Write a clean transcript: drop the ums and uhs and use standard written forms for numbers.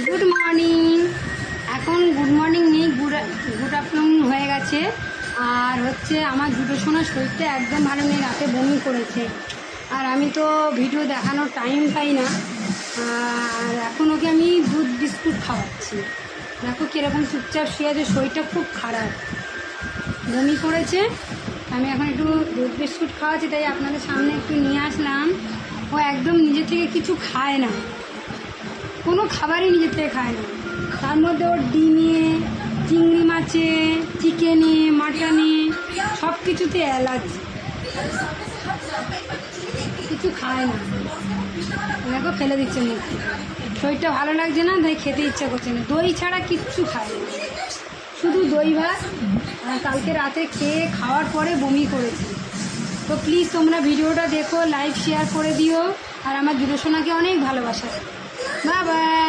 Good morning. এখন good morning নেই, good afternoon হয়ে গেছে। আর হচ্ছে আমার দুটো সোনার শরীরটা একদম ভালো নেই, রাতে বমি করেছে। আর আমি তো ভিডিও দেখানোর টাইম পাই না। আর এখন ওকে আমি দুধ বিস্কুট খাওয়াচ্ছি। দেখো কীরকম চুপচাপ শুয়ে আছে, শরীরটা খুব খারাপ, বমি করেছে। আমি এখন একটু দুধ বিস্কুট খাওয়াচ্ছি, তাই আপনাদের সামনে একটু নিয়ে আসলাম। ও একদম নিজে থেকে কিছু খায় না, কোনো খাবারই নিজে থেকে খায় না। তার মধ্যে ওর ডিমে, চিংড়ি মাছে, চিকেনে, মাটনে সব কিছুতে অ্যালার্জি, কিছু খায় না। দেখো ফেলে দিচ্ছে মুখে, শরীরটা ভালো লাগছে না, তাই খেতে ইচ্ছা করছে না। দই ছাড়া কিচ্ছু খায় না, শুধু দই ভাত। আর কালকে রাতে খাওয়ার পরে বমি করেছে। তো প্লিজ তোমরা ভিডিওটা দেখো, লাইক শেয়ার করে দিও। আর আমার দুটো সোনাকে অনেক ভালোবাসা। Bye bye.